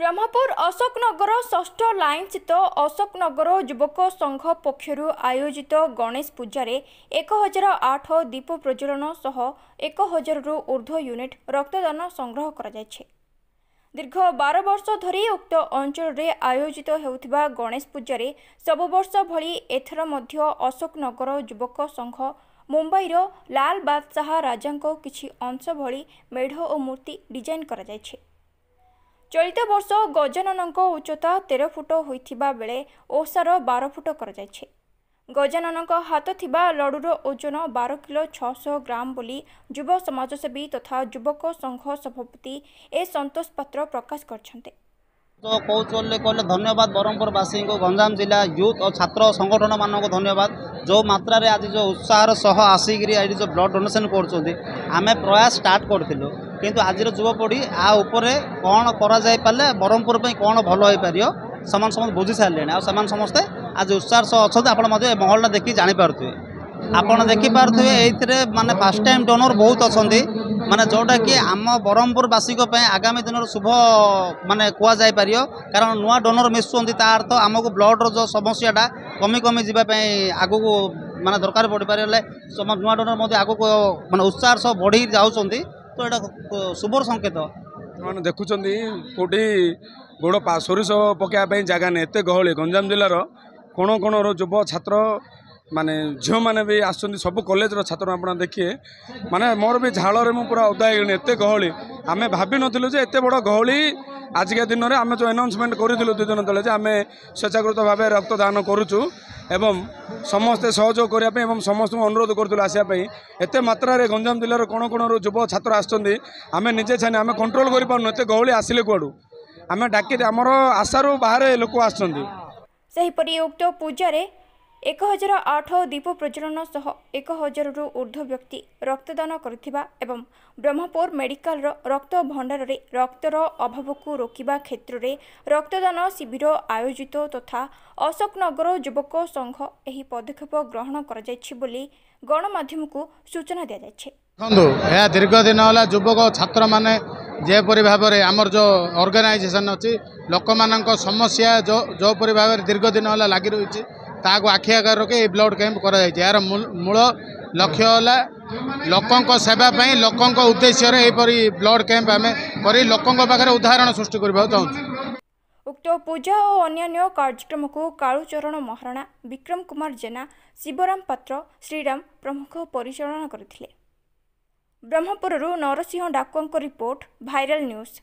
ब्रह्मपुर अशोकनगर षष्ठ लाइन स्थित अशोकनगर युवक संघ पक्षर आयोजित गणेश पूजारे 1008 दीप प्रज्वलन सह 1000 रु ऊर्ध्व यूनिट रक्तदान संग्रह करा जायछि। दीर्घ 12 वर्ष धरी उक्त अंचल रे आयोजित हेउथिबा गणेश पूजारे सब वर्ष भली एथर मध्य अशोकनगर युवक संघ मुंबईर लाल बादशाह राजांको किछि अंश भली मेढ़ और मूर्ति डिजाइन करा जायछि। चलित वर्ष गजानन उच्चता 13 फुट होइथिबा बेले ओसार 12 फुट कर जायछि। गजानन हाथ थिबा लडुर ओजन 12 किलो 600 ग्राम बोली युव समाजसेवी तथा युवक संघ सभापति ए संतोष पात्र प्रकाश करछन्ते। तो कौशल कहले धन्यवाद ब्रह्मपुरवासी को गंजाम जिला यूथ और छात्र संगठन मान को धन्यवाद जो मात्रा रे आज जो उत्साह सह आसिक जो ब्लड डोनेशन कर प्रयास स्टार्ट करूँ किंतु आज युवपीढ़ी आ उपरे कौन करा जाय पाले ब्रह्मपुर कौन भल हो पार समान समस्त बुझी सारे आ समस्ते आज उत्साह सह अच्छा आप महलटा देखिए जानीपे आपड़ देखिपे ये माने फास्ट टाइम डोनर बहुत अच्छा माने जोटा कि आम ब्रह्मपुरवासी आगामी दिन शुभ माने कह जाय पार कारण नुआ डोनर मिसुंट तार तो आमको ब्लड जो समस्याटा कमी कमी जावाई आगू माने दरकार पड़ पारे नुआ डोनर आगू माने उत्साह सह बढ़ी जाऊँच तो यहाँ शुभर संकेत मैंने देखुं कौटी गोड़ सोरिष पकाइवाई जगह नहीं एत गहली गंजाम जिलार कोण कोण युव छात्र माने झील मैंने भी आसुँच सब कॉलेज छात्र आप देखिए माने मोर भी झाड़े मुझे पूरा ओदा हो एत गहली आम भाव नु एत बड़ गहली आजिका दिन में आम जो अनाउंसमेंट करूँ 2 दिन तले आम स्वेच्छाकृत भाव रक्तदान करुचु एवं समस्ते सहयोग करने समस्त अनुरोध करूँ आसापी एत मात्रा गंजाम जिलार कोण कोण युव छात्र आम निजे छाने आम कंट्रोल कर पार्न एत गहली आसिले कौड़ू आम डाक आमर आशारू बाहर लोक आसपरि उक्त पूजारे 1008 दीप प्रज्वलन सह 1000 रु ऊर्ध्व व्यक्ति रक्तदान करथिबा एवं ब्रह्मपुर मेडिकल रक्त भंडार रे रक्तर अभाव को रोकिबा क्षेत्र रे रक्तदान शिविर आयोजित तथा अशोकनगर युवक संघ एही पदक्षेप ग्रहण कर जायछि बोली गणमाध्यम को सूचना दिया जायछि। यह दीर्घ दिन है युवक छात्र माने जेपरी भाव में आमर जो ऑर्गेनाइजेशन अच्छी लोक मान समस्या जो परी भाव में दीर्घ दिन है लगी रही ताको आखि आगे रखे ब्लड कैंप यार मूल लक्ष्य है लोकों सेवाई लोकों उद्देश्य यहपरी ब्लड कैंप आम कर लोकों पाखे उदाहरण सृष्टि करने चाहूँ। उक्त पूजा और अन्य कार्यक्रम को कालूचरण महाराणा विक्रम कुमार जेना शिवराम पात्र श्रीराम प्रमुख परिचालना करथिले। ब्रह्मपुररू नरसिंह डाकुआंक रिपोर्ट भाइरल न्यूज।